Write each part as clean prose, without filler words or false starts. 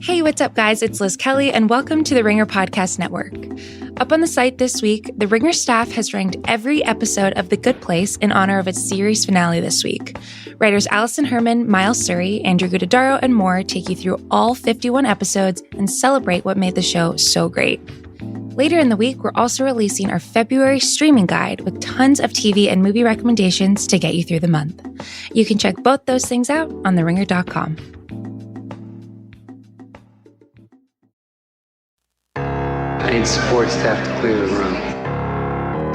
Hey, what's up, guys? It's Liz Kelly, and welcome to the Ringer Podcast Network. Up on the site this week, the Ringer staff has ranked every episode of The Good Place in honor of its series finale this week. Writers Allison Herman, Miles Surrey, Andrew Gudadaro, and more take you through all 51 episodes and celebrate what made the show so great. Later in the week, we're also releasing our February streaming guide with tons of TV and movie recommendations to get you through the month. You can check both those things out on theringer.com. I need support staff to clear the room.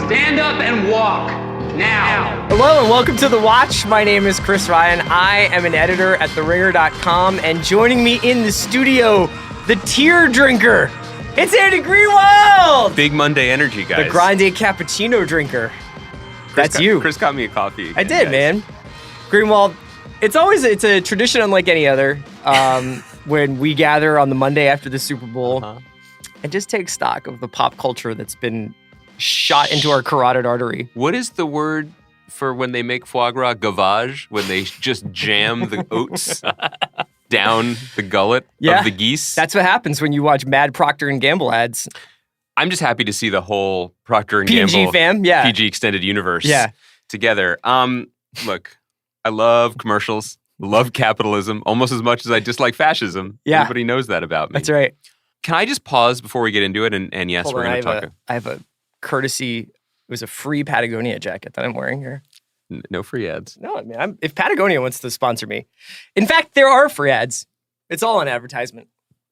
Stand up and walk, now. Hello and welcome to The Watch. My name is Chris Ryan. I am an editor at theringer.com, and joining me in the studio, the tear drinker, it's Andy Greenwald! Big Monday energy, guys. The grande cappuccino drinker. That's you. Chris got me a coffee. I did, man. Greenwald, it's a tradition unlike any other when we gather on the Monday after the Super Bowl. And just take stock of the pop culture that's been shot into our carotid artery. What is the word for when they make foie gras? Gavage? When they just jam the oats down the gullet of the geese? That's what happens when you watch Mad Procter & Gamble ads. I'm just happy to see the whole Procter & PG Gamble fam, yeah. PG extended universe together. Look, I love commercials. Love capitalism almost as much as I dislike fascism. Yeah. Everybody knows that about me. That's right. Can I just pause before we get into it? And yes, we're going to talk. I have a courtesy. It was a free Patagonia jacket that I'm wearing here. No free ads. No, I mean, if Patagonia wants to sponsor me. In fact, there are free ads. It's all an advertisement.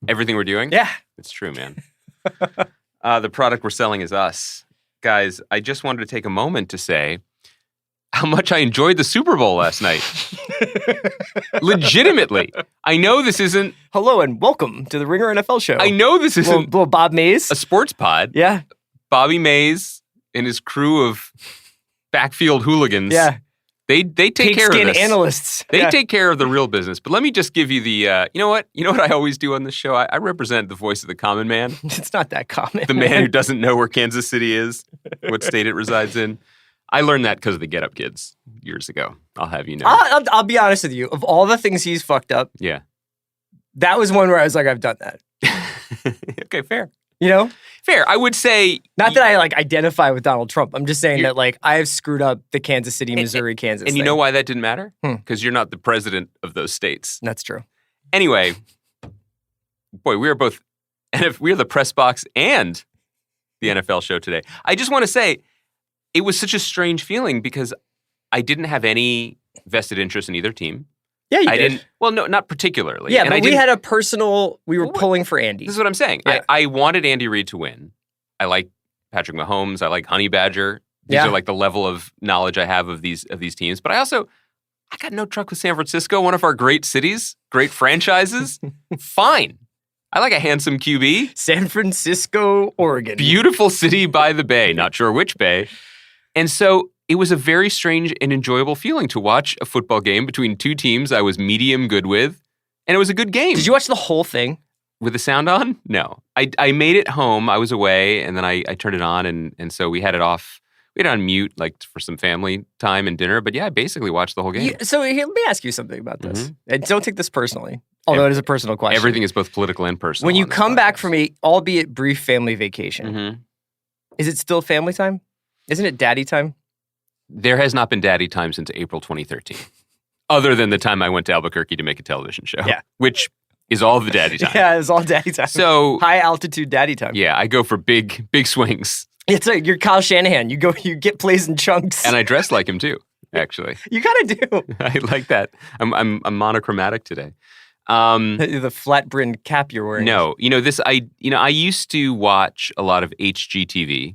Everything we're doing? Yeah. It's true, man. The product we're selling is us. Guys, I just wanted to take a moment to say how much I enjoyed the Super Bowl last night. Legitimately. I know this isn't... Hello and welcome to the Ringer NFL show. I know this isn't... Little Bob Mays. A sports pod. Yeah. Bobby Mays and his crew of backfield hooligans. Yeah. They take care of this. Analysts. They take care of the real business. But let me just give you the... you know what? You know what I always do on this show? I represent the voice of the common man. It's not that common. The man who doesn't know where Kansas City is, what state it resides in. I learned that because of the Get Up Kids years ago. I'll have you know. I'll be honest with you. Of all the things he's fucked up, that was one where I was like, I've done that. Okay, fair. You know? Fair. I would say... Not that I identify with Donald Trump. I'm just saying that I have screwed up the Kansas City, Missouri, Kansas And you know why that didn't matter? Because you're not the president of those states. That's true. Anyway, boy, we are both... And if we're the press box and the NFL show today. I just want to say... It was such a strange feeling because I didn't have any vested interest in either team. Yeah, you I did. didn't. Well, no, not particularly. Yeah, but we had a personal... We were pulling for Andy. This is what I'm saying. Yeah. I wanted Andy Reid to win. I like Patrick Mahomes. I like Honey Badger. These are like the level of knowledge I have of these teams. But I got no truck with San Francisco, one of our great cities, great franchises. Fine. I like a handsome QB. San Francisco, Oregon. Beautiful city by the bay. Not sure which bay. And so it was a very strange and enjoyable feeling to watch a football game between two teams I was medium good with, and it was a good game. Did you watch the whole thing? With the sound on? No. I made it home. I was away, and then I turned it on, and so we had it off. We had it on mute, for some family time and dinner. But yeah, I basically watched the whole game. So here, let me ask you something about this. And don't take this personally, although it is a personal question. Everything is both political and personal. When you come back from a, albeit brief, family vacation, is it still family time? Isn't it daddy time? There has not been daddy time since April 2013. Other than the time I went to Albuquerque to make a television show. Yeah. Which is all the daddy time. Yeah, it's all daddy time. So high altitude daddy time. Yeah, I go for big swings. It's like you're Kyle Shanahan. You get plays in chunks. And I dress like him too, actually. You kind of do. I like that. I'm monochromatic today. The flat brimmed cap you're wearing. No, I used to watch a lot of HGTV.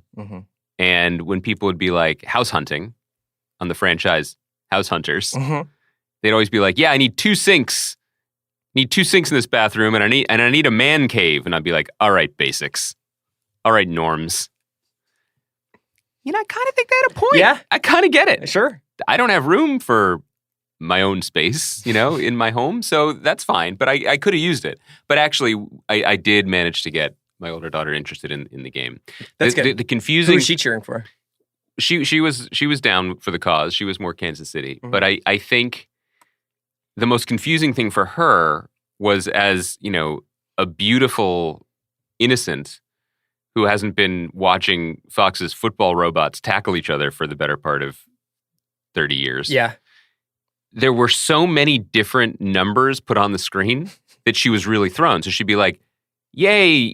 And when people would be like house hunting on the franchise House Hunters, they'd always be like, "Yeah, I need 2 sinks. Need 2 sinks in this bathroom, and I need a man cave." And I'd be like, "All right, basics. All right, norms." I kind of think they had a point. Yeah, I kind of get it. Sure. I don't have room for my own space, in my home, so that's fine. But I could have used it. But actually, I did manage to get my older daughter interested in the game. That's good. The confusing... Who was she cheering for? She was down for the cause. She was more Kansas City. But I think the most confusing thing for her was as, a a beautiful innocent who hasn't been watching Fox's football robots tackle each other for the better part of 30 years. Yeah. There were so many different numbers put on the screen that she was really thrown. So she'd be like, yay,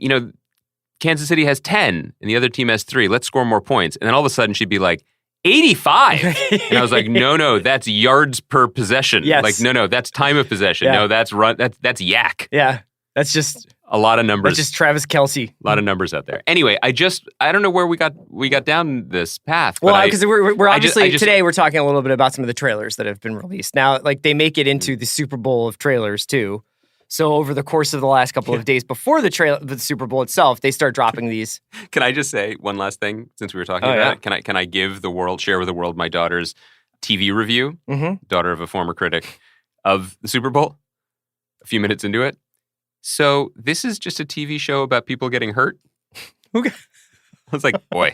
Kansas City has 10 and the other team has 3. Let's score more points. And then all of a sudden she'd be like, 85. And I was like, no, that's yards per possession. Yes. Like, no, that's time of possession. Yeah. No, that's yak. Yeah. That's just A lot of numbers. That's just Travis Kelce. A lot of numbers out there. Anyway, I don't know where we got down this path. Well, because we're obviously I just, today we're talking a little bit about some of the trailers that have been released. Now, like they make it into the Super Bowl of trailers too. So over the course of the last couple of days before the Super Bowl itself, they start dropping these. Can I just say one last thing since we were talking about it? Can I give share with the world my daughter's TV review, daughter of a former critic of the Super Bowl, a few minutes into it. So this is just a TV show about people getting hurt? I was like, boy,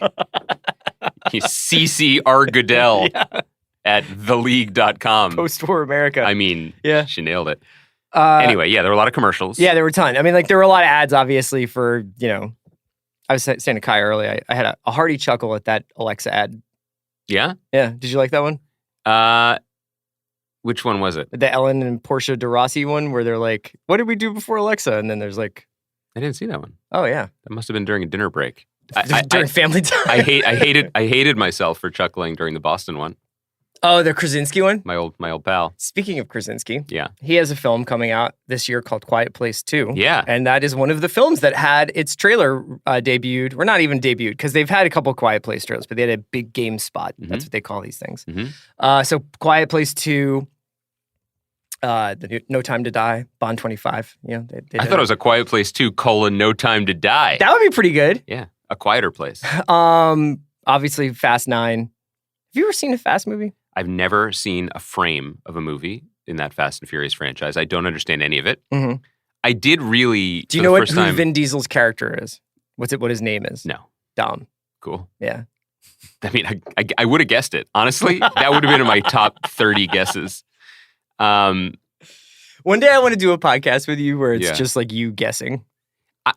he's CC R. Goodell at theleague.com. Post-war America. I mean, she nailed it. Anyway, there were a lot of commercials. Yeah, there were a ton. I mean, like there were a lot of ads, obviously, for, I was saying to Kai earlier, I had a hearty chuckle at that Alexa ad. Yeah? Yeah. Did you like that one? Which one was it? The Ellen and Portia de Rossi one where they're like, what did we do before Alexa? And then there's like... I didn't see that one. Oh, yeah. That must have been during a dinner break. During family time. I hated myself for chuckling during the Boston one. Oh, the Krasinski one? My old pal. Speaking of Krasinski, yeah, he has a film coming out this year called Quiet Place 2. Yeah. And that is one of the films that had its trailer debuted, or not even debuted, because they've had a couple of Quiet Place trailers, but they had a big game spot. Mm-hmm. That's what they call these things. Mm-hmm. So Quiet Place 2, No Time to Die, Bond 25. They I thought it was A Quiet Place 2, No Time to Die. That would be pretty good. Yeah, A Quieter Place. Obviously, Fast 9. Have you ever seen a Fast movie? I've never seen a frame of a movie in that Fast and Furious franchise. I don't understand any of it. Mm-hmm. I did really. Do you know who Vin Diesel's character is? What his name is? No. Dom. Cool. Yeah. I mean, I would have guessed it. Honestly, that would have been in my top 30 guesses. One day I want to do a podcast with you where it's just like you guessing.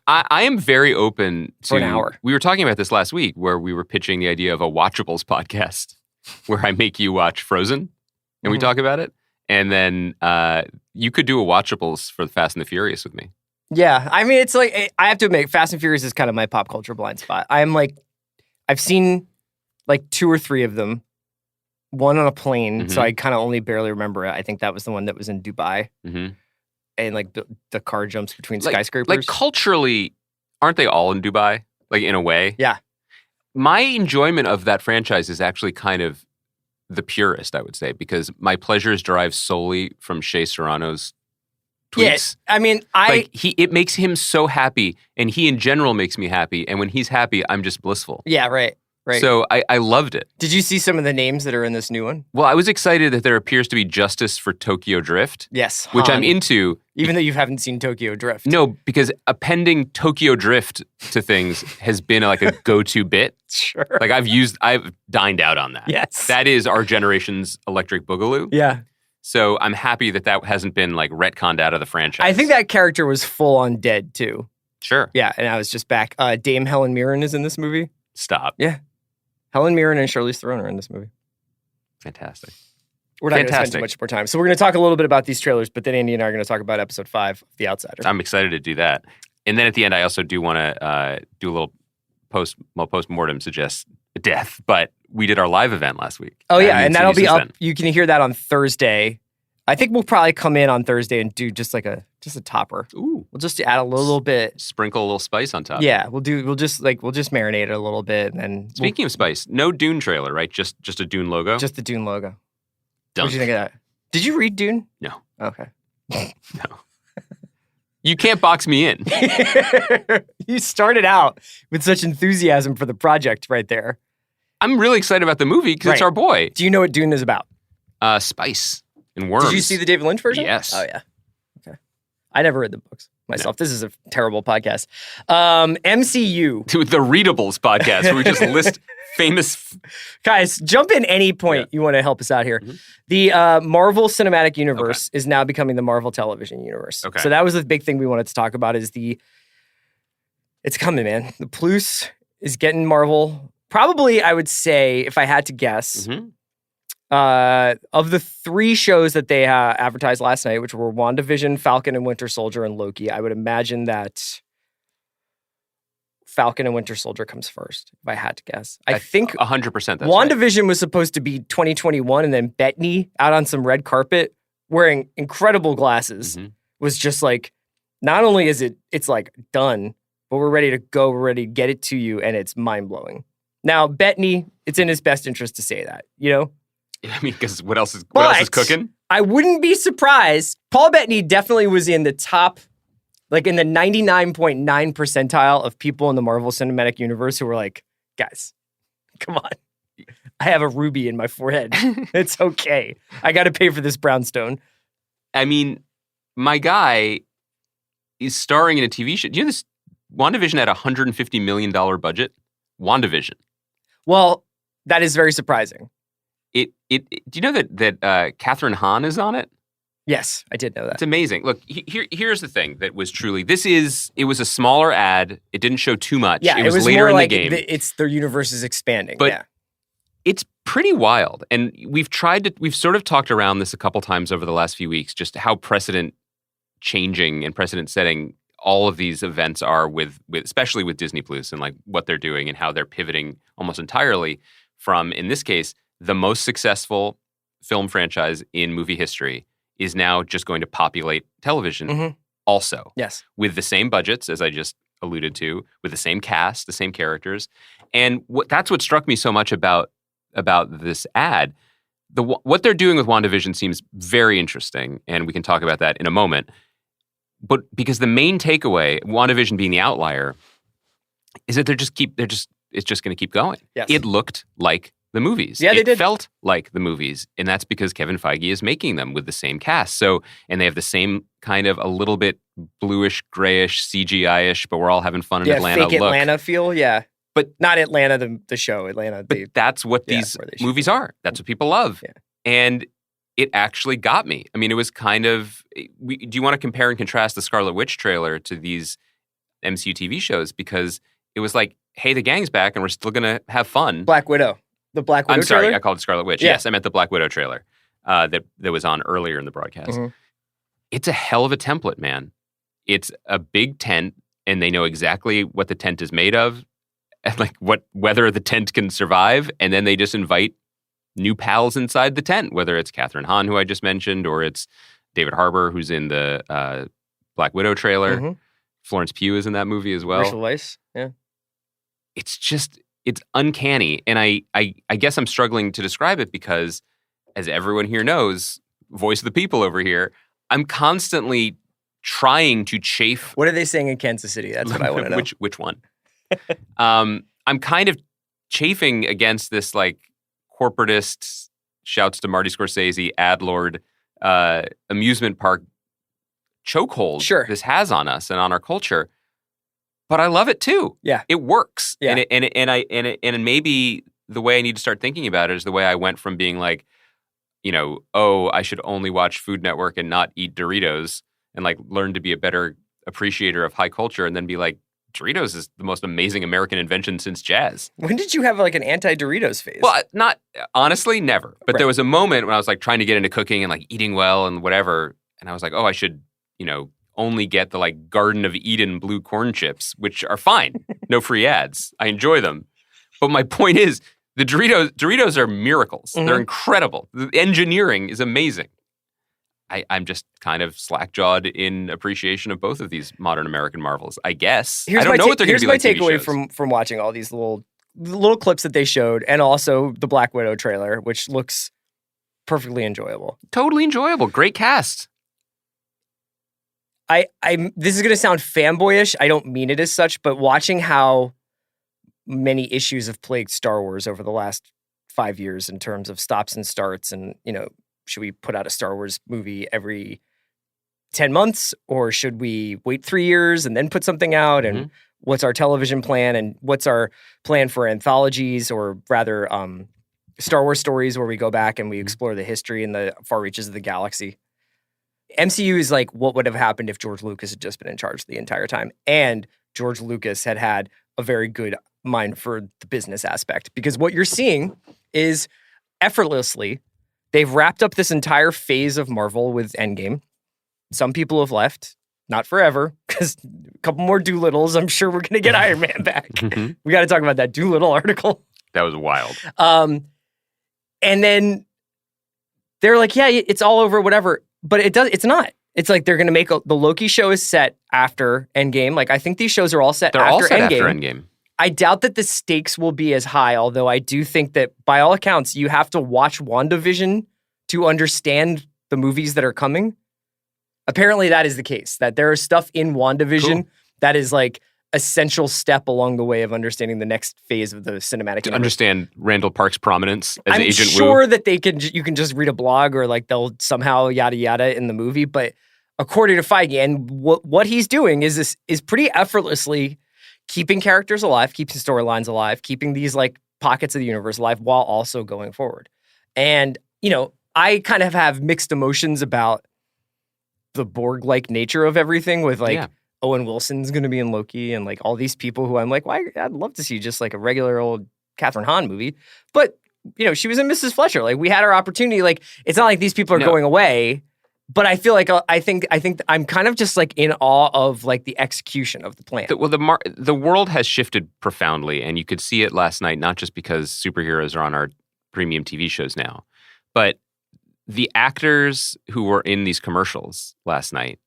I am very open to... For an hour. We were talking about this last week where we were pitching the idea of a Watchables podcast where I make you watch Frozen and we talk about it. And then you could do a Watchables for the Fast and the Furious with me. Yeah. I mean, it's like, I have to admit, Fast and Furious is kind of my pop culture blind spot. I've seen like 2 or 3 of them. One on a plane, so I kind of only barely remember it. I think that was the one that was in Dubai. Mm-hmm. And like the car jumps between skyscrapers. Like culturally, aren't they all in Dubai? Like in a way? Yeah. My enjoyment of that franchise is actually kind of the purest, I would say, because my pleasures derive solely from Shea Serrano's tweets. Yeah, I mean, it makes him so happy, and he in general makes me happy. And when he's happy, I'm just blissful. Yeah, right. So I loved it. Did you see some of the names that are in this new one? Well, I was excited that there appears to be justice for Tokyo Drift. Yes. Which I'm into. Even though you haven't seen Tokyo Drift. No, because appending Tokyo Drift to things has been like a go-to bit. Sure. Like I've dined out on that. Yes. That is our generation's Electric Boogaloo. Yeah. So I'm happy that hasn't been like retconned out of the franchise. I think that character was full on dead too. Sure. Yeah, and I was just back. Dame Helen Mirren is in this movie. Stop. Yeah. Helen Mirren and Charlize Theron are in this movie. Fantastic. We're not going to spend too much more time. So we're going to talk a little bit about these trailers, but then Andy and I are going to talk about episode 5 of The Outsider. I'm excited to do that. And then at the end, I also do want to do a little post-mortem suggest death, but we did our live event last week. Oh, yeah, and that'll be up. Then. You can hear that on Thursday. I think we'll probably come in on Thursday and do just a topper. Ooh. We'll just add a little bit. Sprinkle a little spice on top. Yeah, we'll just marinate it a little bit. And then Speaking of spice, no Dune trailer, right? Just a Dune logo? Just the Dune logo. Dunk. What did you think of that? Did you read Dune? No. Okay. No. You can't box me in. You started out with such enthusiasm for the project right there. I'm really excited about the movie because it's our boy. Do you know what Dune is about? Spice and worms. Did you see the David Lynch version? Yes. Oh, yeah. Okay. I never read the books myself. No. This is a terrible podcast. MCU. To the Readables podcast, where we just list famous... Guys, jump in any point you want to help us out here. Mm-hmm. The Marvel Cinematic Universe is now becoming the Marvel Television Universe. Okay. So that was the big thing we wanted to talk about is it's coming, man. The Plus is getting Marvel. Probably, I would say, if I had to guess, of the 3 shows that they advertised last night, which were WandaVision, Falcon and Winter Soldier, and Loki, I would imagine that Falcon and Winter Soldier comes first, if I had to guess. I think 100% WandaVision was supposed to be 2021, and then Bettany out on some red carpet wearing incredible glasses was just like, not only is it's like done, but we're ready to go, we're ready to get it to you, and it's mind-blowing. Now, Bettany, it's in his best interest to say that, you know? I mean, because what else is cooking? I wouldn't be surprised. Paul Bettany definitely was in the top, like in the 99.9 percentile of people in the Marvel Cinematic Universe who were like, guys, come on. I have a ruby in my forehead. It's okay. I got to pay for this brownstone. I mean, my guy is starring in a TV show. Do you know this? WandaVision had a $150 million budget. WandaVision. Well, that is very surprising. Do you know that Catherine Hahn is on it? Yes, I did know that. It's amazing. Look, here's the thing that was truly, it was a smaller ad. It didn't show too much. Yeah, it was later in the game. Their universe is expanding. But it's pretty wild. And we've sort of talked around this a couple times over the last few weeks, just how precedent changing and precedent setting all of these events are with especially with Disney Plus and like what they're doing and how they're pivoting almost entirely from, in this case, the most successful film franchise in movie history is now just going to populate television also. Yes. With the same budgets, as I just alluded to, with the same cast, the same characters. And that's what struck me so much about this ad. What they're doing with WandaVision seems very interesting, and we can talk about that in a moment. But because the main takeaway, WandaVision being the outlier, is that it's just going to keep going. Yes. It looked like the movies. Yeah, they did. It felt like the movies, and that's because Kevin Feige is making them with the same cast. So, and they have the same kind of a little bit bluish, grayish, CGI-ish, but we're all having fun in Atlanta fake look. Atlanta feel, yeah. But not Atlanta, the show, Atlanta. But that's what these movies are. That's what people love. Yeah. And it actually got me. I mean, it was kind of, do you want to compare and contrast the Scarlet Witch trailer to these MCU TV shows? Because it was like, hey, the gang's back and we're still going to have fun. Black Widow. The Black Widow trailer? I'm sorry, trailer? I called it Scarlet Witch. Yeah. Yes, I meant the Black Widow trailer that was on earlier in the broadcast. Mm-hmm. It's a hell of a template, man. It's a big tent, and they know exactly what the tent is made of, and like whether the tent can survive, and then they just invite new pals inside the tent, whether it's Catherine Hahn, who I just mentioned, or it's David Harbour, who's in the Black Widow trailer. Mm-hmm. Florence Pugh is in that movie as well. Rachel Weisz, yeah. It's uncanny, and I guess I'm struggling to describe it because, as everyone here knows, voice of the people over here, I'm constantly trying to chafe. What are they saying in Kansas City? That's what I want to know. Which one? I'm kind of chafing against this like corporatist, shouts to Marty Scorsese, ad lord, amusement park chokehold this has on us and on our culture. But I love it too. Yeah, it works. Yeah, and maybe the way I need to start thinking about it is the way I went from being like, I should only watch Food Network and not eat Doritos, and like learn to be a better appreciator of high culture, and then be like, Doritos is the most amazing American invention since jazz. When did you have like an anti-Doritos phase? Well, honestly, never. But there was a moment when I was like trying to get into cooking and like eating well and whatever, and I was like, I should, only get the like Garden of Eden blue corn chips, which are fine. No free ads. I enjoy them. But my point is, the Doritos are miracles. Mm-hmm. They're incredible. The engineering is amazing. I'm just kind of slack-jawed in appreciation of both of these modern American marvels, I guess. I don't know what they're going to be like. Here's my takeaway from watching all these little clips that they showed, and also the Black Widow trailer, which looks perfectly enjoyable. Totally enjoyable. Great cast. This is going to sound fanboyish. I don't mean it as such, but watching how many issues have plagued Star Wars over the last 5 years in terms of stops and starts, and should we put out a Star Wars movie every 10 months, or should we wait 3 years and then put something out? And what's our television plan, and what's our plan for anthologies, or rather Star Wars stories where we go back and we explore the history and the far reaches of the galaxy. MCU is like what would have happened if George Lucas had just been in charge the entire time, and George Lucas had a very good mind for the business aspect. Because what you're seeing is effortlessly, they've wrapped up this entire phase of Marvel with Endgame. Some people have left, not forever, because a couple more Doolittles, I'm sure we're going to get Iron Man back. We got to talk about that Doolittle article. That was wild. And then they're like, yeah, it's all over, whatever. But it's not. It's like they're going to make the Loki show is set after Endgame. Like, I think these shows are all set They're after all set Endgame. after Endgame. I doubt that the stakes will be as high, although I do think that by all accounts, you have to watch WandaVision to understand the movies that are coming. Apparently that is the case, that there is stuff in WandaVision that is like essential step along the way of understanding the next phase of the cinematic To universe. understand Randall Park's prominence as I'm Agent sure Wu. that you can just read a blog, or like they'll somehow yada yada in the movie. But according to Feige, and what he's doing is pretty effortlessly keeping characters alive, keeping storylines alive, keeping these like pockets of the universe alive while also going forward. And, you know, I kind of have mixed emotions about the Borg-like nature of everything, with like Owen Wilson's going to be in Loki, and like all these people who I'm like, why? I'd love to see just like a regular old Catherine Hahn movie. But, you know, she was in Mrs. Fletcher. Like, we had our opportunity. Like, it's not like these people are going away. But I feel like I think I'm kind of just like in awe of like the execution of the plan. The world has shifted profoundly, and you could see it last night, not just because superheroes are on our premium TV shows now, but the actors who were in these commercials last night,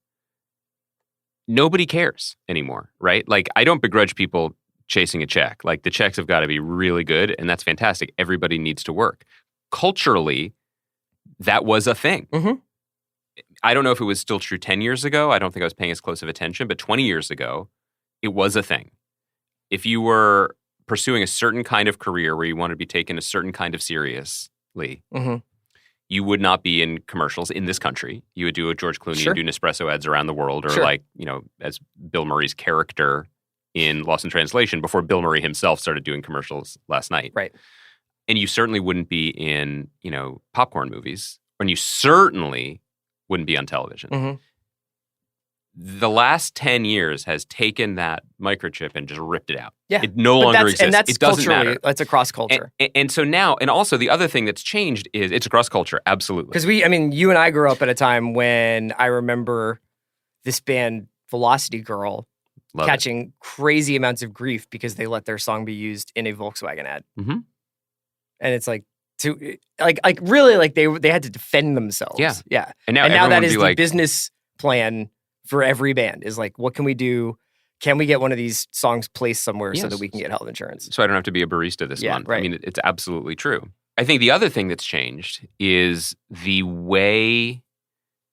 nobody cares anymore, right? Like, I don't begrudge people chasing a check. Like, the checks have got to be really good, and that's fantastic. Everybody needs to work. Culturally, that was a thing. I don't know if it was still true 10 years ago. I don't think I was paying as close of attention, but 20 years ago, it was a thing. If you were pursuing a certain kind of career where you wanted to be taken a certain kind of seriously, you would not be in commercials in this country. You would do a George Clooney and do Nespresso ads around the world, or like, you know, as Bill Murray's character in Lost in Translation before Bill Murray himself started doing commercials last night. Right. And you certainly wouldn't be in, you know, popcorn movies, and you certainly wouldn't be on television. The last 10 years has taken that microchip and just ripped it out. Yeah. It no longer exists. And that's it doesn't matter. That's across culture. And so now, and also the other thing that's changed is it's across culture, absolutely. Because you and I grew up at a time when I remember this band Velocity Girl catching crazy amounts of grief because they let their song be used in a Volkswagen ad. And it's like, they had to defend themselves. Yeah. And now that is the business plan for every band, is like, what can we do? Can we get one of these songs placed somewhere so that we can get health insurance? So I don't have to be a barista this month. Right. I mean, it's absolutely true. I think the other thing that's changed is the way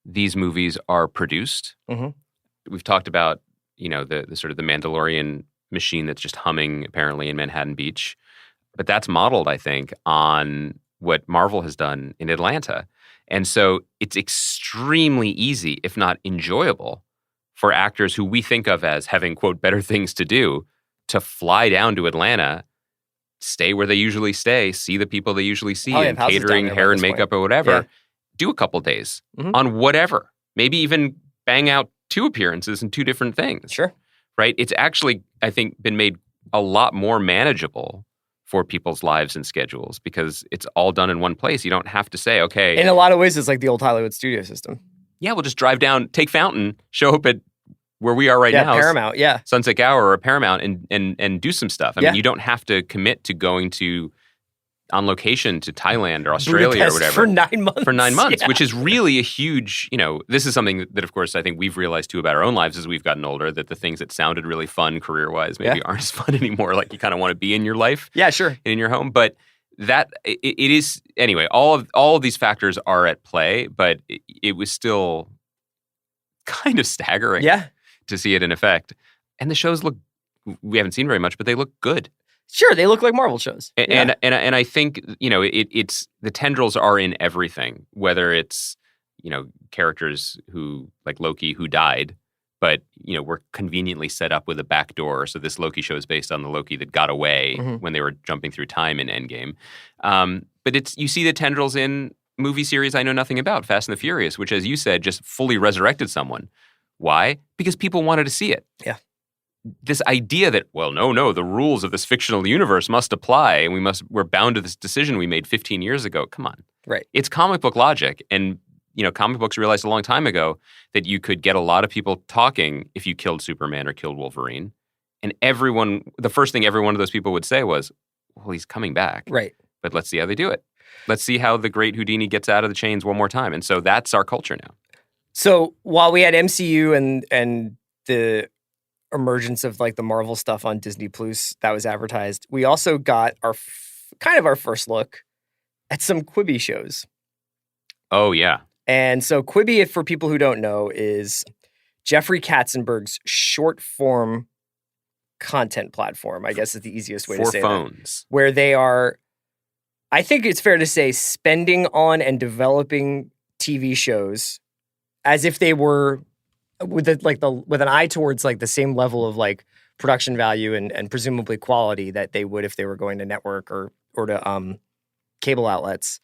these movies are produced. We've talked about, you know, the sort of the Mandalorian machine that's just humming apparently in Manhattan Beach. But that's modeled, I think, on what Marvel has done in Atlanta. And so it's extremely easy, if not enjoyable, for actors who we think of as having, quote, better things to do, to fly down to Atlanta, stay where they usually stay, see the people they usually see, and catering, hair and makeup or whatever, do a couple days on whatever. Maybe even bang out 2 appearances in 2 different things. Sure. Right? It's actually, I think, been made a lot more manageable for people's lives and schedules because it's all done in one place. You don't have to say, okay. In a lot of ways, it's like the old Hollywood studio system. Yeah, we'll just drive down, take Fountain, show up at where we are right now. Paramount, Sunset Gower or Paramount and do some stuff. I mean, you don't have to commit to going on location to Thailand or Australia Budapest or whatever. For 9 months. For 9 months, which is really a huge, you know, this is something that, of course, I think we've realized too about our own lives as we've gotten older, that the things that sounded really fun career-wise maybe aren't as fun anymore. Like, you kind of want to be in your life. Yeah, sure. And in your home. But that, it is, anyway, all of these factors are at play, but it was still kind of staggering to see it in effect. And the shows look, we haven't seen very much, but they look good. Sure, they look like Marvel shows. And I think, you know, it's the tendrils are in everything, whether it's characters who, like Loki, who died, but, were conveniently set up with a back door. So this Loki show is based on the Loki that got away when they were jumping through time in Endgame. But you see the tendrils in movie series I know nothing about, Fast and the Furious, which, as you said, just fully resurrected someone. Why? Because people wanted to see it. Yeah. This idea that, well, no, the rules of this fictional universe must apply, and we're bound to this decision we made 15 years ago. Come on. Right. It's comic book logic. And, comic books realized a long time ago that you could get a lot of people talking if you killed Superman or killed Wolverine. And the first thing every one of those people would say was, well, he's coming back. Right. But let's see how they do it. Let's see how the great Houdini gets out of the chains one more time. And so that's our culture now. So while we had MCU and the emergence of like the Marvel stuff on Disney Plus that was advertised, we also got our first look at some Quibi shows. Oh, yeah. And so Quibi, for people who don't know, is Jeffrey Katzenberg's short form content platform, I guess is the easiest way to say For phones. that. Where they are, I think it's fair to say, spending on and developing TV shows as if they were with an eye towards like the same level of like production value and presumably quality that they would if they were going to network or to cable outlets.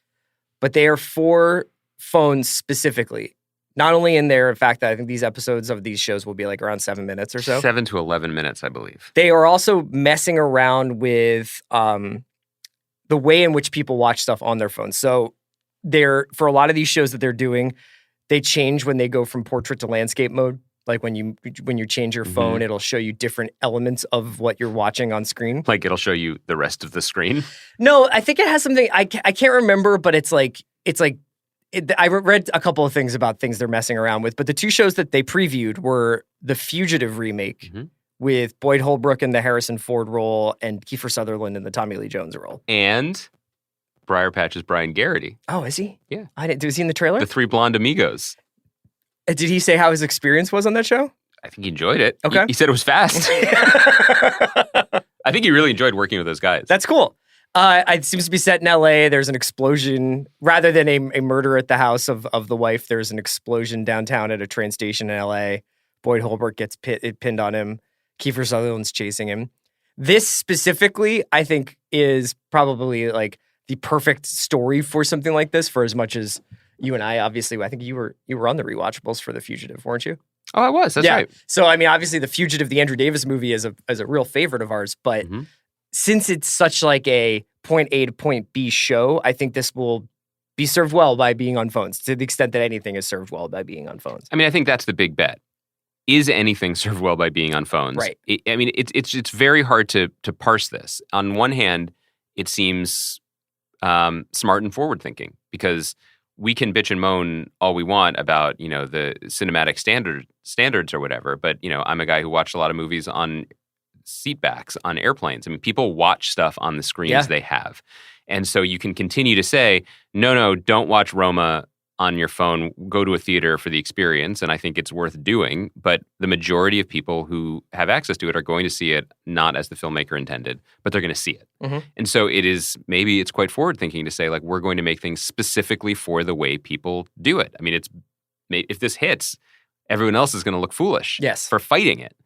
But they are for phones specifically. Not only in there, in fact, that I think these episodes of these shows will be like around 7 minutes or so. 7 to 11 minutes, I believe. They are also messing around with the way in which people watch stuff on their phones. So for a lot of these shows that they're doing, they change when they go from portrait to landscape mode. Like when you change your phone, it'll show you different elements of what you're watching on screen. Like it'll show you the rest of the screen? No, I think it has something, I can't remember, but I read a couple of things about things they're messing around with, but the two shows that they previewed were the Fugitive remake with Boyd Holbrook in the Harrison Ford role and Kiefer Sutherland in the Tommy Lee Jones role. And Briar Patch's Brian Garrity. Oh, is he? Yeah. Was he in the trailer? The Three Blonde Amigos. Did he say how his experience was on that show? I think he enjoyed it. Okay. He said it was fast. I think he really enjoyed working with those guys. That's cool. It seems to be set in L.A. There's an explosion. Rather than a murder at the house of the wife, there's an explosion downtown at a train station in L.A. Boyd Holbrook gets pinned on him. Kiefer Sutherland's chasing him. This specifically, I think, is probably like the perfect story for something like this, for as much as you and I, obviously, I think you were on the rewatchables for The Fugitive, weren't you? Oh, I was. That's right. So, I mean, obviously, The Fugitive, the Andrew Davis movie, is a real favorite of ours, but since it's such like a point A to point B show, I think this will be served well by being on phones, to the extent that anything is served well by being on phones. I mean, I think that's the big bet. Is anything served well by being on phones? Right. It's very hard to parse this. On one hand, it seems smart and forward thinking, because we can bitch and moan all we want about, the cinematic standards or whatever. But, I'm a guy who watched a lot of movies on seatbacks on airplanes. I mean, people watch stuff on the screens they have. And so you can continue to say, no, don't watch Roma on your phone. Go to a theater for the experience. And I think it's worth doing. But the majority of people who have access to it are going to see it not as the filmmaker intended, but they're going to see it. And so maybe it's quite forward thinking to say, like, we're going to make things specifically for the way people do it. I mean, if this hits, everyone else is going to look foolish for fighting it.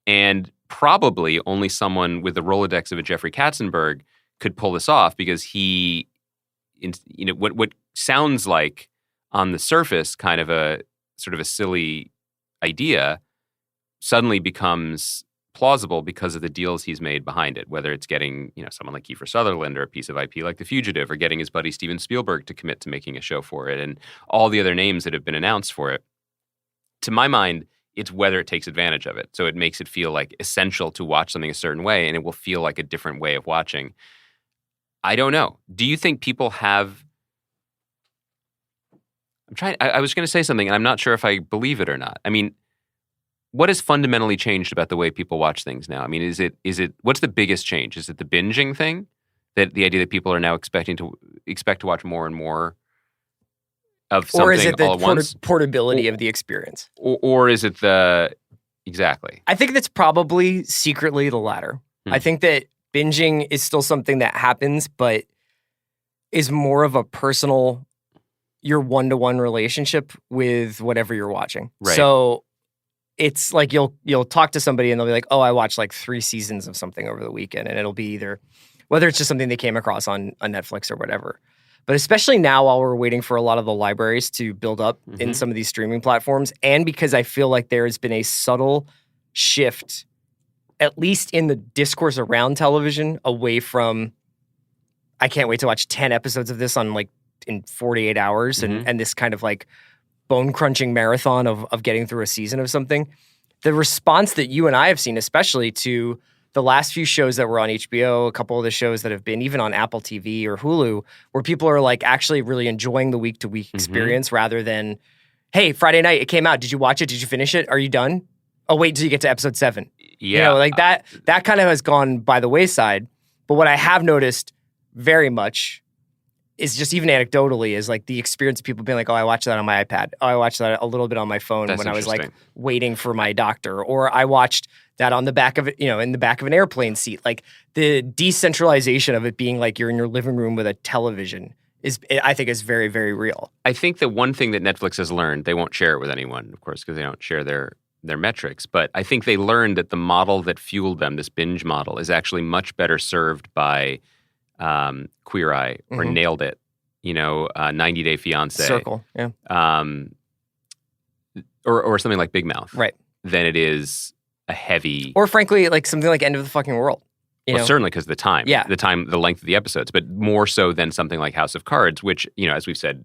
And probably only someone with the Rolodex of a Jeffrey Katzenberg could pull this off, because he, what sounds like on the surface kind of a sort of a silly idea suddenly becomes plausible because of the deals he's made behind it, whether it's getting, someone like Kiefer Sutherland or a piece of IP like The Fugitive, or getting his buddy Steven Spielberg to commit to making a show for it, and all the other names that have been announced for it. To my mind, it's whether it takes advantage of it. So it makes it feel like essential to watch something a certain way, and it will feel like a different way of watching. I don't know. Do you think people have... I was going to say something, and I'm not sure if I believe it or not. I mean, what has fundamentally changed about the way people watch things now? I mean, is it what's the biggest change? Is it the binging thing? That the idea that people are now expect to watch more and more of something all at once? Or is it the portability of the experience? Or is it exactly? I think that's probably secretly the latter. I think that binging is still something that happens, but is more of a personal your one-to-one relationship with whatever you're watching. Right. So it's like you'll talk to somebody and they'll be like, oh, I watched like 3 seasons of something over the weekend. And it'll be either, whether it's just something they came across on Netflix or whatever. But especially now while we're waiting for a lot of the libraries to build up in some of these streaming platforms, and because I feel like there has been a subtle shift, at least in the discourse around television, away from, I can't wait to watch 10 episodes of this in 48 hours and this kind of like bone-crunching marathon of getting through a season of something. The response that you and I have seen, especially to the last few shows that were on HBO, a couple of the shows that have been even on Apple TV or Hulu, where people are like actually really enjoying the week-to-week experience rather than, hey, Friday night, it came out. Did you watch it? Did you finish it? Are you done? Oh, wait till you get to episode 7. Yeah. Like that kind of has gone by the wayside. But what I have noticed very much is just even anecdotally is like the experience of people being like, oh, I watched that on my iPad. Oh, I watched that a little bit on my phone when I was like waiting for my doctor. Or I watched that on the back of it, in the back of an airplane seat. Like the decentralization of it being like you're in your living room with a television I think is very, very real. I think the one thing that Netflix has learned, they won't share it with anyone, of course, because they don't share their metrics. But I think they learned that the model that fueled them, this binge model, is actually much better served by Queer Eye or Nailed It, 90 Day Fiancé. Circle, yeah. Or something like Big Mouth. Right. Than it is a heavy... Or frankly, like something like End of the Fucking World. Well, certainly because of the time. Yeah. The length of the episodes, but more so than something like House of Cards, which, as we've said,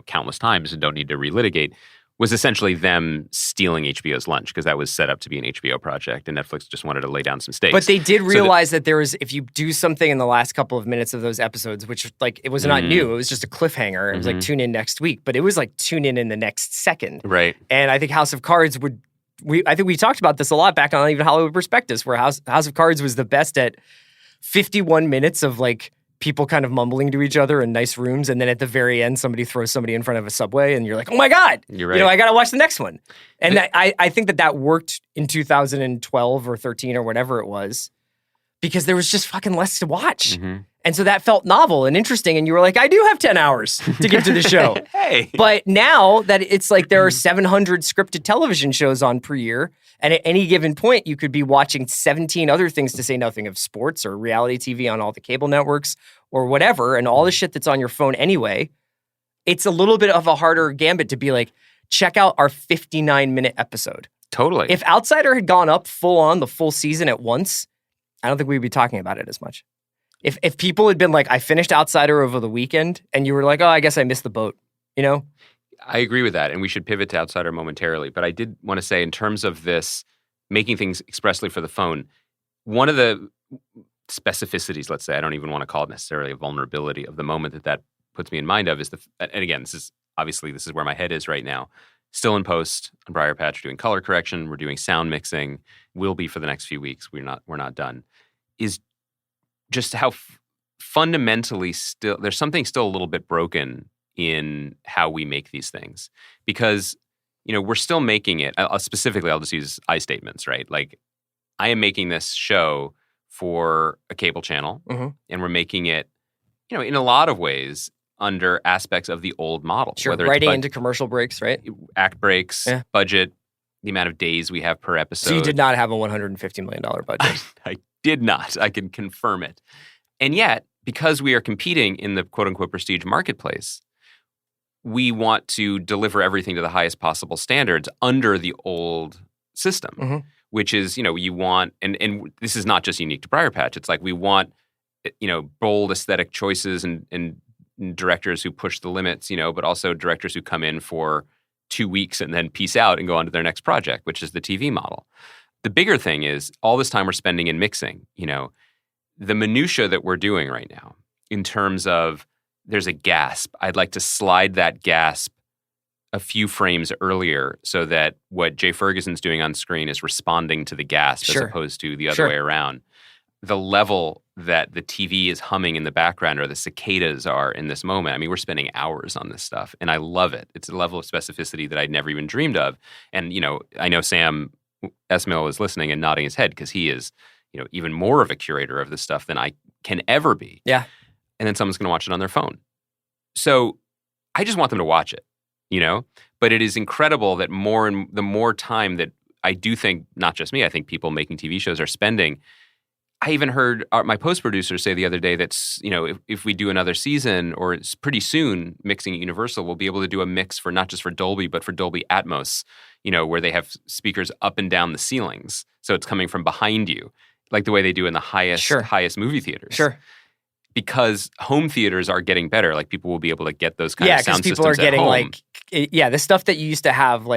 countless times and don't need to relitigate, was essentially them stealing HBO's lunch because that was set up to be an HBO project and Netflix just wanted to lay down some stakes. But they did realize that there was, if you do something in the last couple of minutes of those episodes, which like it was not new, it was just a cliffhanger. It was like tune in next week, but it was like tune in the next second. Right. And I think House of Cards I think we talked about this a lot back on even Hollywood Perspectives, where House of Cards was the best at 51 minutes of like people kind of mumbling to each other in nice rooms, and then at the very end, somebody throws somebody in front of a subway, and you're like, "Oh my god!" You're right. I gotta watch the next one. And I think that worked in 2012 or 13 or whatever it was, because there was just fucking less to watch, and so that felt novel and interesting. And you were like, "I do have 10 hours to give to the show." Hey, but now that it's like there are 700 scripted television shows on per year, and at any given point, you could be watching 17 other things, to say nothing of sports or reality TV on all the cable networks or whatever, and all the shit that's on your phone anyway. It's a little bit of a harder gambit to be like, check out our 59-minute episode. Totally. If Outsider had gone up full on the full season at once, I don't think we'd be talking about it as much. If people had been like, I finished Outsider over the weekend, and you were like, oh, I guess I missed the boat, I agree with that, and we should pivot to Outsider momentarily. But I did want to say, in terms of this, making things expressly for the phone, one of the specificities, let's say, I don't even want to call it necessarily a vulnerability of the moment that puts me in mind of is and again, this is where my head is right now. Still in post on Briarpatch, doing color correction, we're doing sound mixing, will be for the next few weeks. We're not done. Is just how fundamentally still there's something still a little bit broken in how we make these things, because we're still making it. Specifically, I'll just use I statements, right? Like, I am making this show for a cable channel, and we're making it, in a lot of ways under aspects of the old model. Sure, whether writing it's into commercial breaks, right? Act breaks, budget, the amount of days we have per episode. So you did not have a $150 million budget. I did not. I can confirm it. And yet, because we are competing in the quote-unquote prestige marketplace, we want to deliver everything to the highest possible standards under the old system, which is, you want, and this is not just unique to Briarpatch. It's like we want, bold aesthetic choices and directors who push the limits, but also directors who come in for 2 weeks and then peace out and go on to their next project, which is the TV model. The bigger thing is all this time we're spending in mixing, the minutia that we're doing right now in terms of there's a gasp. I'd like to slide that gasp a few frames earlier so that what Jay Ferguson's doing on screen is responding to the gasp as opposed to the other way around. The level that the TV is humming in the background or the cicadas are in this moment. I mean, we're spending hours on this stuff, and I love it. It's a level of specificity that I'd never even dreamed of. And, I know Sam Esmail is listening and nodding his head because he is, even more of a curator of this stuff than I can ever be. Yeah. And then someone's going to watch it on their phone. So I just want them to watch it, But it is incredible that the more time that I do think, not just me, I think people making TV shows are spending. I even heard my post-producer say the other day that, if we do another season or it's pretty soon mixing at Universal, we'll be able to do a mix for not just for Dolby, but for Dolby Atmos, where they have speakers up and down the ceilings. So it's coming from behind you, like the way they do in the highest movie theaters. Sure. Because home theaters are getting better. Like people will be able to get those kind of sound systems people are getting at home. the stuff that you used to have,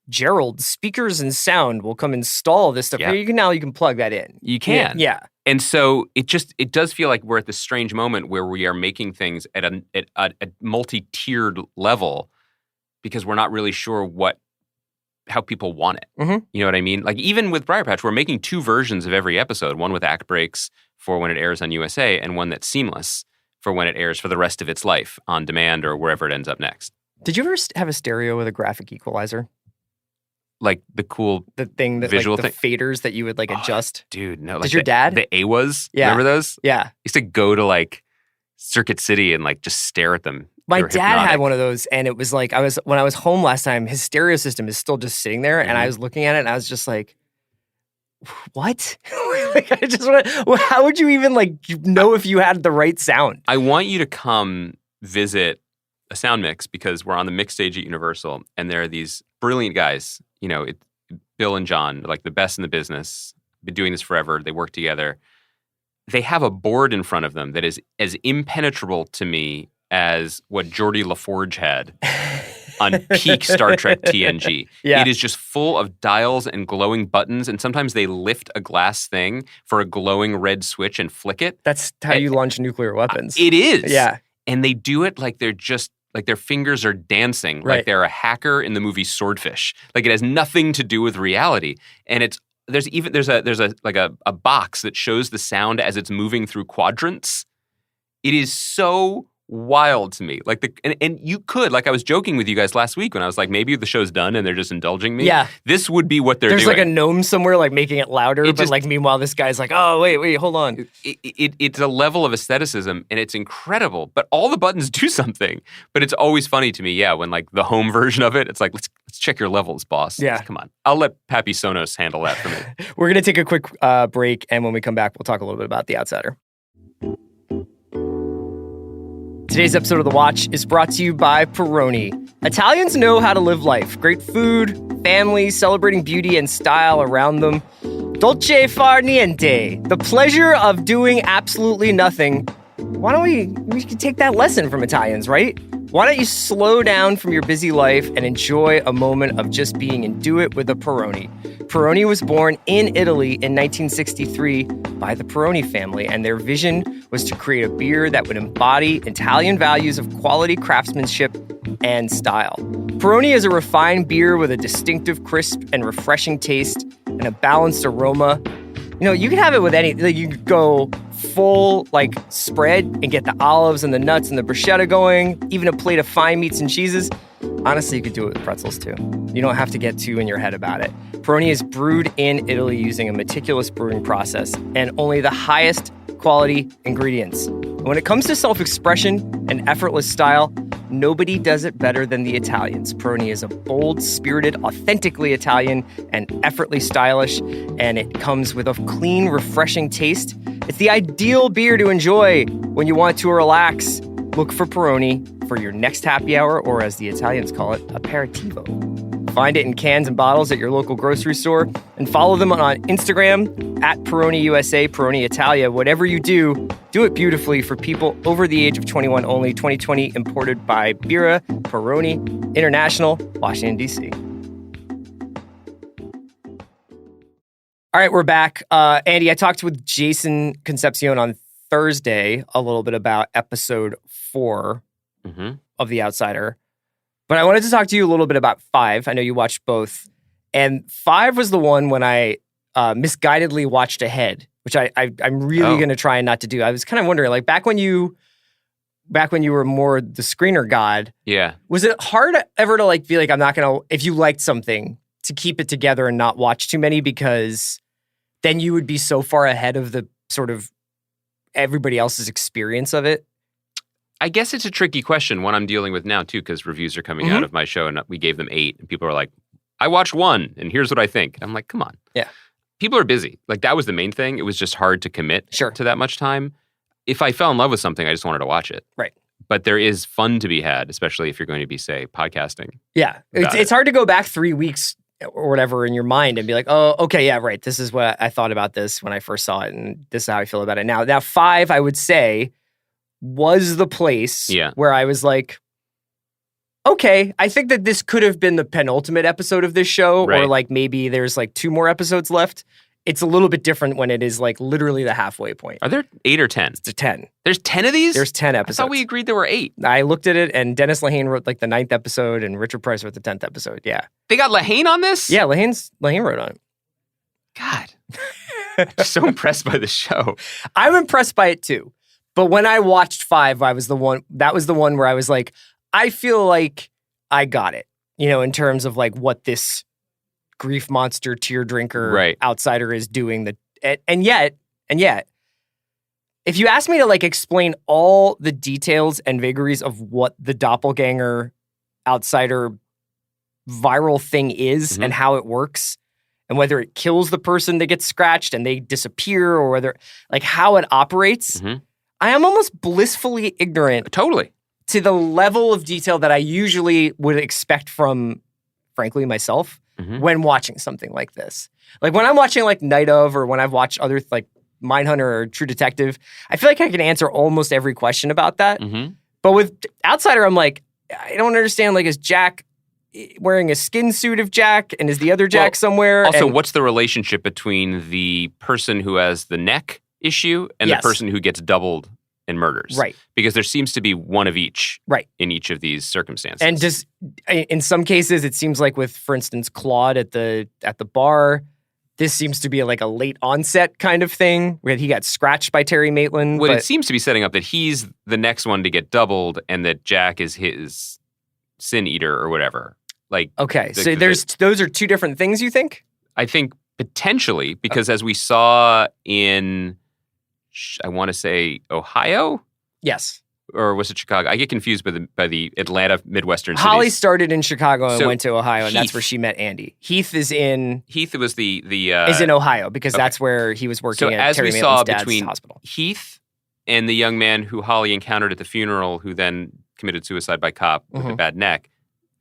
Gerald speakers and sound will come install this stuff. Yeah. You can plug that in. You can. Yeah. And so it does feel like we're at this strange moment where we are making things at a multi-tiered level because we're not really sure how people want it. Mm-hmm. You know what I mean? Like even with Briar Patch, we're making 2 versions of every episode, one with act breaks for when it airs on USA and one that's seamless for when it airs for the rest of its life on demand or wherever it ends up next. Did you ever have a stereo with a graphic equalizer? Like the thing that visual the faders that you would adjust. Dude, no. Did your dad? The AWAs? Yeah. Remember those? Yeah. I used to go to Circuit City and just stare at them. My dad had one of those, and it was when I was home last time, his stereo system is still just sitting there, and I was looking at it, and I was just like, what? How would you even know if you had the right sound? I want you to come visit a sound mix because we're on the mix stage at Universal, and there are these brilliant guys. Bill and John, the best in the business. Been doing this forever. They work together. They have a board in front of them that is as impenetrable to me as what Geordie LaForge had on peak Star Trek TNG. Yeah. It is just full of dials and glowing buttons, and sometimes they lift a glass thing for a glowing red switch and flick it. That's how you launch nuclear weapons. It is. Yeah. And they do it like they're just their fingers are dancing, right. Like they're a hacker in the movie Swordfish. It has nothing to do with reality. And there's a box that shows the sound as it's moving through quadrants. It is so wild to me. And you could, I was joking with you guys last week when I was like, maybe the show's done and they're just indulging me. Yeah. This would be what they're doing. There's a gnome somewhere making it louder, meanwhile this guy's oh, wait, hold on. It's a level of aestheticism and it's incredible, but all the buttons do something. But it's always funny to me, when the home version of it, it's let's check your levels, boss. Yeah. Come on. I'll let Pappy Sonos handle that for me. We're going to take a quick break, and when we come back, we'll talk a little bit about The Outsider. Today's episode of The Watch is brought to you by Peroni. Italians know how to live life. Great food, family, celebrating beauty and style around them. Dolce far niente. The pleasure of doing absolutely nothing. Why don't we can take that lesson from Italians, right? Why don't you slow down from your busy life and enjoy a moment of just being and do it with a Peroni. Peroni was born in Italy in 1963 by the Peroni family, and their vision was to create a beer that would embody Italian values of quality craftsmanship and style. Peroni is a refined beer with a distinctive, crisp, and refreshing taste and a balanced aroma. You can have it with any, you could go full, spread and get the olives and the nuts and the bruschetta going, even a plate of fine meats and cheeses. Honestly, you could do it with pretzels too. You don't have to get too in your head about it. Peroni is brewed in Italy using a meticulous brewing process and only the highest quality ingredients. When it comes to self-expression and effortless style, nobody does it better than the Italians. Peroni is a bold, spirited, authentically Italian and effortlessly stylish, and it comes with a clean, refreshing taste. It's the ideal beer to enjoy when you want to relax. Look for Peroni for your next happy hour, or as the Italians call it, aperitivo. Find it in cans and bottles at your local grocery store, and follow them on Instagram at Peroni USA, Peroni Italia. Whatever you do, do it beautifully for people over the age of 21 only. 2020 imported by Birra Peroni International, Washington, D.C. All right, we're back. Andy, I talked with Jason Concepcion on Thursday a little bit about episode 4 of The Outsider. But I wanted to talk to you a little bit about 5. I know you watched both. And 5 was the one when I misguidedly watched ahead, which I'm really going to try not to do. I was kind of wondering, back when you were more the screener god, was it hard ever to be I'm not going to, if you liked something, to keep it together and not watch too many, because then you would be so far ahead of the sort of everybody else's experience of it? I guess it's a tricky question, one I'm dealing with now, too, because reviews are coming out of my show, and we gave them 8, and people are like, I watched 1, and here's what I think. And I'm like, come on. Yeah. People are busy. Like, that was the main thing. It was just hard to commit to that much time. If I fell in love with something, I just wanted to watch it. Right. But there is fun to be had, especially if you're going to be, say, podcasting. Yeah. It's hard to go back 3 weeks or whatever in your mind and be like, oh, okay, yeah, right. This is what I thought about this when I first saw it, and this is how I feel about it now. Now, 5, I would say, was the place where I was like, okay, I think that this could have been the penultimate episode of this show, or like maybe there's like 2 more episodes left. It's a little bit different when it is like literally the halfway point. Are there 8 or 10? It's 10. There's 10 of ththese? There's 10 episodes. I thought we agreed there were 8. I looked at it, and Dennis Lehane wrote like the 9th episode, and Richard Price wrote the 10th episode. Yeah. They got Lehane on this? Yeah, Lehane wrote on it. God. I'm just so impressed by the show. I'm impressed by it too. But when I watched 5, that was the one where I was like, I feel like I got it, in terms of like what this grief monster, tear drinker, outsider is doing. And yet, if you ask me to like explain all the details and vagaries of what the doppelganger outsider viral thing is and how it works, and whether it kills the person that gets scratched and they disappear, or whether like how it operates, I am almost blissfully ignorant. Totally. To the level of detail that I usually would expect from, frankly, myself when watching something like this. Like when I'm watching like Night Of, or when I've watched other like Mindhunter or True Detective, I feel like I can answer almost every question about that. But with Outsider, I'm like, I don't understand. Like, is Jack wearing a skin suit of Jack, and is the other Jack somewhere? Also, what's the relationship between the person who has the neck issue and the person who gets doubled and murders? Right. Because there seems to be one of each in each of these circumstances. And in some cases, it seems like with, for instance, Claude at the bar, this seems to be like a late onset kind of thing, where he got scratched by Terry Maitland. Well, it seems to be setting up that he's the next one to get doubled, and that Jack is his sin eater or whatever. Like, okay, so those are 2 different things, you think? I think potentially, because as we saw in, I want to say, Ohio? Yes. Or was it Chicago? I get confused by the Atlanta Midwestern cities. Holly started in Chicago and went to Ohio, and that's where she met Andy. Heath was the is in Ohio, because that's where he was working at Terry Maitland's dad's hospital. Heath and the young man who Holly encountered at the funeral, who then committed suicide by cop with a bad neck,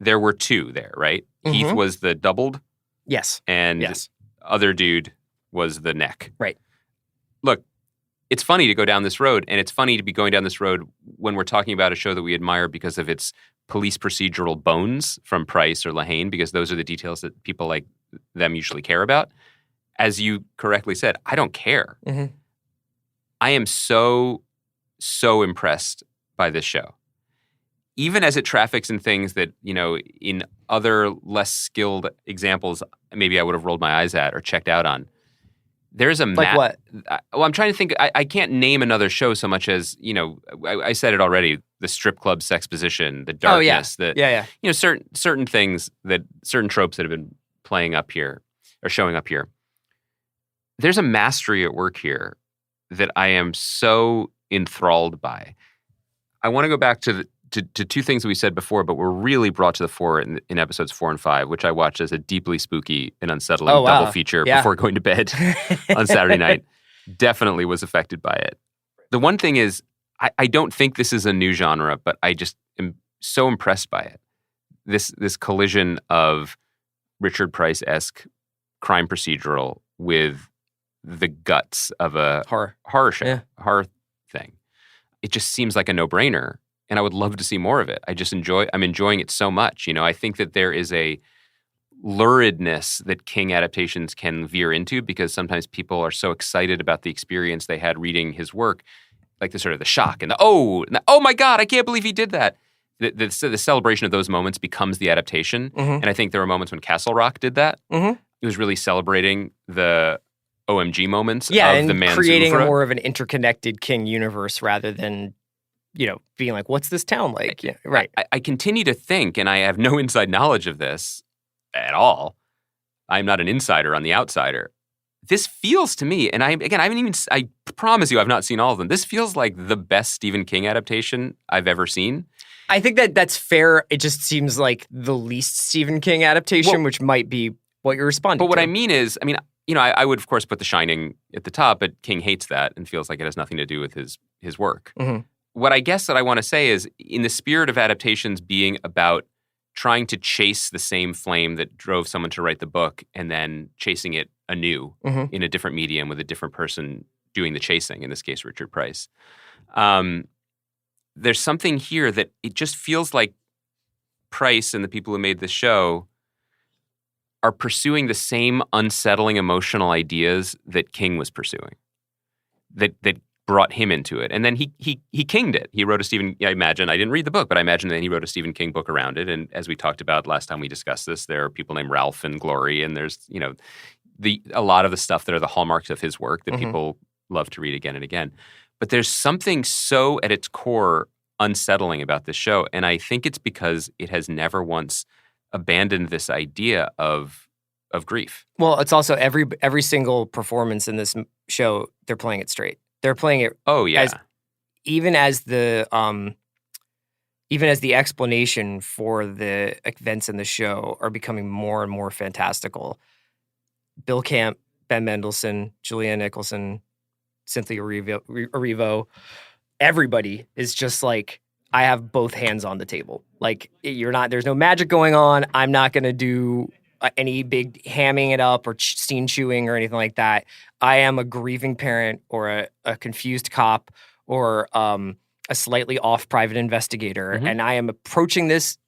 there were 2 there, right? Heath was the doubled. Yes. And other dude was the neck. Right. Look, it's funny to go down this road, and it's funny to be going down this road when we're talking about a show that we admire because of its police procedural bones from Price or Lehane, because those are the details that people like them usually care about. As you correctly said, I don't care. I am so impressed by this show. Even as it traffics in things that, in other less skilled examples, maybe I would have rolled my eyes at or checked out on. There's a like what? Well, I'm trying to think. I can't name another show so much as, I said it already. The strip club sexposition, the darkness, certain things certain tropes that have been playing up here or showing up here. There's a mastery at work here that I am so enthralled by. I want to go back to 2 things that we said before, but were really brought to the fore in episodes 4 and 5, which I watched as a deeply spooky and unsettling double feature before going to bed on Saturday night. Definitely was affected by it. The one thing is, I don't think this is a new genre, but I just am so impressed by it. This collision of Richard Price-esque crime procedural with the guts of a horror show, horror thing. It just seems like a no-brainer. And I would love to see more of it. I'm enjoying it so much. I think that there is a luridness that King adaptations can veer into, because sometimes people are so excited about the experience they had reading his work, like the sort of the shock and oh my God, I can't believe he did that. The celebration of those moments becomes the adaptation. And I think there were moments when Castle Rock did that. It was really celebrating the OMG moments of the man's creating oeuvre. more of an interconnected King universe rather than being like, what's this town like? Yeah, right. I continue to think, and I have no inside knowledge of this at all. I'm not an insider on the outsider. this feels to me, and I promise you I've not seen all of them. This feels like the best Stephen King adaptation I've ever seen. I think that's fair. It just seems like the least Stephen King adaptation, which might be what you're responding to. But what I mean is, I would, of course, put The Shining at the top, but King hates that and feels like it has nothing to do with his work. Mm-hmm. What I guess that I want to say is, in the spirit of adaptations being about trying to chase the same flame that drove someone to write the book and then chasing it anew in a different medium with a different person doing the chasing, in this case, Richard Price. There's something here that it just feels like Price and the people who made this show are pursuing the same unsettling emotional ideas that King was pursuing, that brought him into it. And then he kinged it. He wrote I didn't read the book, but I imagine that he wrote a Stephen King book around it. And as we talked about last time we discussed this, there are people named Ralph and Glory, and there's, a lot of the stuff that are the hallmarks of his work that people love to read again and again. But there's something so at its core unsettling about this show. And I think it's because it has never once abandoned this idea of grief. Well, it's also every single performance in this show, they're playing it straight. They're playing it. Oh yeah. Even as the explanation for the events in the show are becoming more and more fantastical. Bill Camp, Ben Mendelsohn, Julianne Nicholson, Cynthia Erivo, everybody is just like, I have both hands on the table. Like, there's no magic going on. I'm not going to do any big hamming it up or scene chewing or anything like that. I am a grieving parent or a confused cop or a slightly off private investigator. And I am approaching this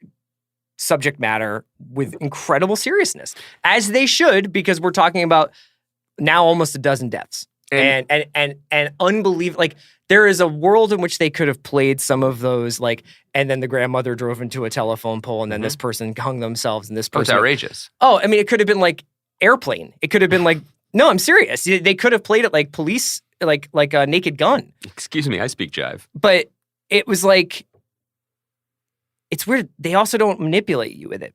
subject matter with incredible seriousness, as they should, because we're talking about now almost a dozen deaths. And unbelievable. Like, there is a world in which they could have played some of those, like, and then the grandmother drove into a telephone pole, and then this person hung themselves, and this person. It's outrageous. Oh, I mean, it could have been like Airplane. It could have been like, no, I'm serious. They could have played it like Police, like a Naked Gun. Excuse me, I speak jive. But it was like, it's weird. They also don't manipulate you with it.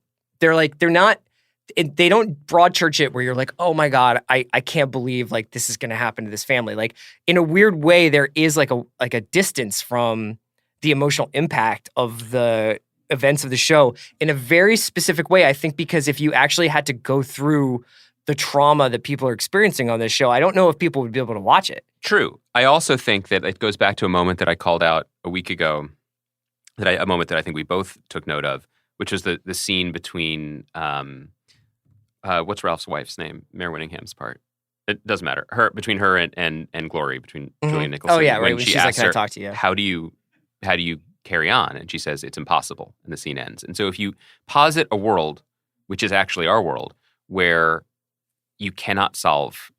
They don't broad church it where you're like, oh my God, I can't believe like this is going to happen to this family. Like, in a weird way, there is like a distance from the emotional impact of the events of the show in a very specific way. I think because if you actually had to go through the trauma that people are experiencing on this show, I don't know if people would be able to watch it. True. I also think that it goes back to a moment that I called out a week ago, a moment that I think we both took note of, which was the scene between what's Ralph's wife's name? Mayor Winningham's part. It doesn't matter. Between her and Glory, between Julianne Nicholson. Oh yeah, right. When she's like, "Can I talk to you?" How do you carry on? And she says it's impossible, and the scene ends. And so if you posit a world, which is actually our world, where you cannot solve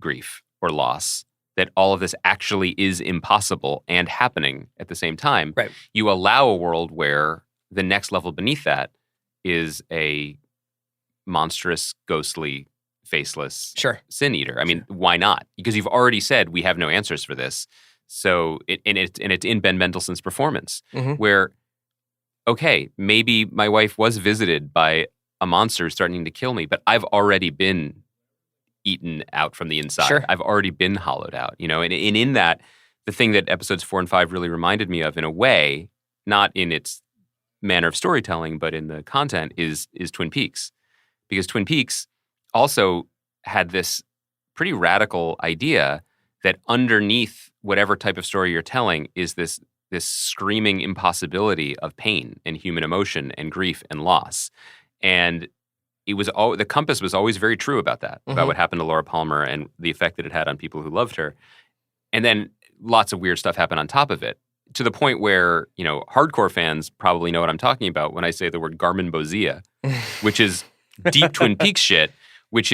grief or loss, that all of this actually is impossible and happening at the same time, right. You allow a world where the next level beneath that is a monstrous, ghostly, faceless sin eater. I mean, why not? Because you've already said we have no answers for this. So it's in Ben Mendelsohn's performance where, okay, maybe my wife was visited by a monster starting to kill me, but I've already been eaten out from the inside. Sure. I've already been hollowed out, and in that, the thing that episodes 4 and 5 really reminded me of, in a way, not in its manner of storytelling, but in the content, is Twin Peaks. Because Twin Peaks also had this pretty radical idea that underneath whatever type of story you're telling is this screaming impossibility of pain and human emotion and grief and loss. And it was the compass was always very true about that, about what happened to Laura Palmer and the effect that it had on people who loved her. And then lots of weird stuff happened on top of it, to the point where, hardcore fans probably know what I'm talking about when I say the word Garmonbozia, which is deep Twin Peaks shit, which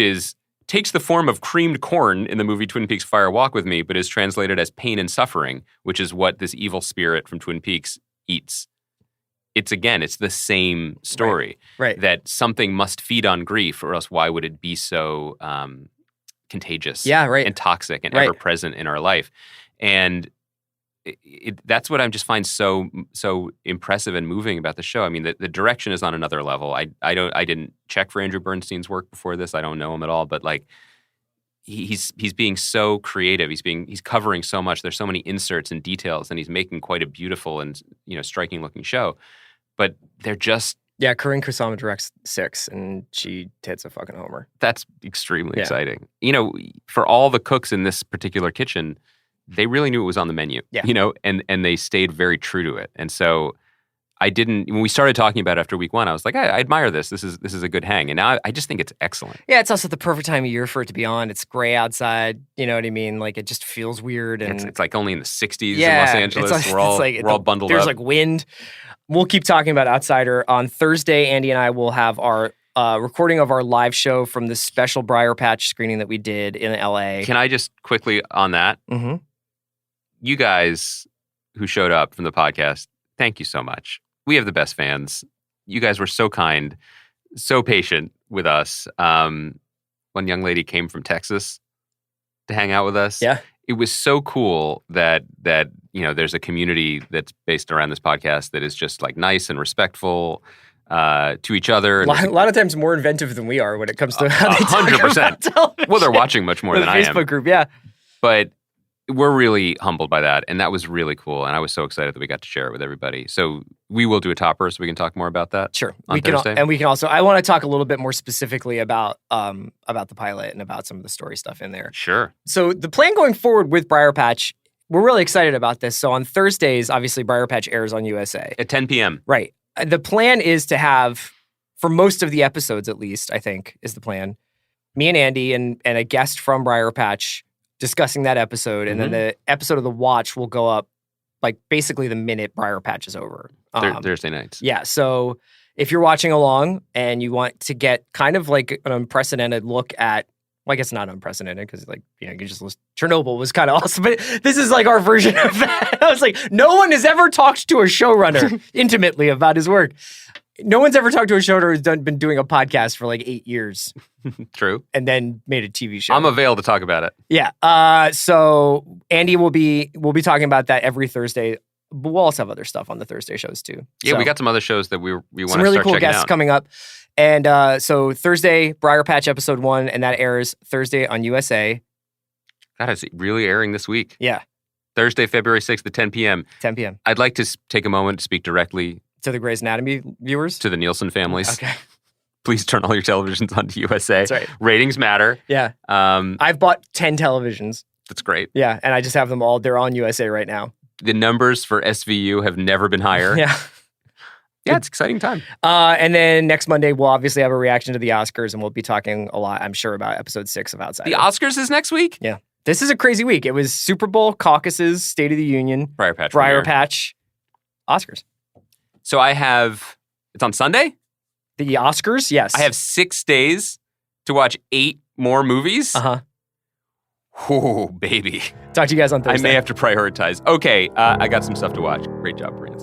takes the form of creamed corn in the movie Twin Peaks Fire Walk with Me, but is translated as pain and suffering, which is what this evil spirit from Twin Peaks eats. It's the same story. Right. That something must feed on grief, or else why would it be so contagious and toxic and ever present in our life? And that's what I just find so impressive and moving about the show. I mean, the direction is on another level. I didn't check for Andrew Bernstein's work before this. I don't know him at all, but like he's being so creative. He's covering so much. There's so many inserts and details, and he's making quite a beautiful and striking looking show. But they're just Corinne Kusama directs 6, and she hits a fucking homer. That's extremely exciting. For all the cooks in this particular kitchen, they really knew it was on the menu. Yeah. And they stayed very true to it. And so when we started talking about it after week 1, I was like, I admire this. This is a good hang. And now I just think it's excellent. Yeah, it's also the perfect time of year for it to be on. It's gray outside. You know what I mean? Like, it just feels weird. And it's like only in the 60s in Los Angeles. We're all bundled up. There's like wind. We'll keep talking about Outsider. On Thursday, Andy and I will have our recording of our live show from the special Briar Patch screening that we did in LA. Can I just quickly on that? Mm-hmm. You guys who showed up from the podcast, thank you so much. We have the best fans. You guys were so kind, so patient with us. One young lady came from Texas to hang out with us. Yeah. It was so cool that there's a community that's based around this podcast that is just like nice and respectful to each other. A lot of times more inventive than we are when it comes to how they talk 100%. about television. Well, they're watching much more than I am. The Facebook group, yeah. But we're really humbled by that, and that was really cool. And I was so excited that we got to share it with everybody. So we will do a topper, so we can talk more about that. Sure, on Thursday. And we can also. I want to talk a little bit more specifically about the pilot and about some of the story stuff in there. Sure. So the plan going forward with Briar Patch, we're really excited about this. So on Thursdays, obviously Briar Patch airs on USA at 10 p.m. Right. The plan is to have, for most of the episodes at least, I think is the plan, me and Andy and a guest from Briar Patch discussing that episode, and then the episode of The Watch will go up like basically the minute Briar Patch is over. Thursday nights. Yeah, so if you're watching along and you want to get kind of like an unprecedented look at, well, I guess not unprecedented because you can just listen. Chernobyl was kind of awesome, but this is like our version of that. I was like, no one has ever talked to a showrunner intimately about his work. No one's ever talked to a showrunner who's been doing a podcast for like 8 years. True. And then made a TV show. I'm available to talk about it. Yeah. So Andy we'll be talking about that every Thursday. But we'll also have other stuff on the Thursday shows too. Yeah, we got some other shows that we want to start checking out. Some really cool guests coming up. And so Thursday, Briar Patch episode 1, and that airs Thursday on USA. God, it's really airing this week. Yeah. Thursday, February 6th at 10 p.m. 10 p.m. I'd like to take a moment to speak directly to the Grey's Anatomy viewers? To the Nielsen families. Okay. Please turn all your televisions onto USA. That's right. Ratings matter. Yeah. I've bought 10 televisions. That's great. Yeah, and I just have them all. They're on USA right now. The numbers for SVU have never been higher. Yeah. Yeah, it's exciting time. And then next Monday, we'll obviously have a reaction to the Oscars, and we'll be talking a lot, I'm sure, about episode 6 of Outsider. The Oscars is next week? Yeah. This is a crazy week. It was Super Bowl, caucuses, State of the Union, Briar Patch, Oscars. So it's on Sunday? The Oscars, yes. I have 6 days to watch 8 more movies? Uh-huh. Oh, baby. Talk to you guys on Thursday. I may have to prioritize. Okay, I got some stuff to watch. Great job, Brian.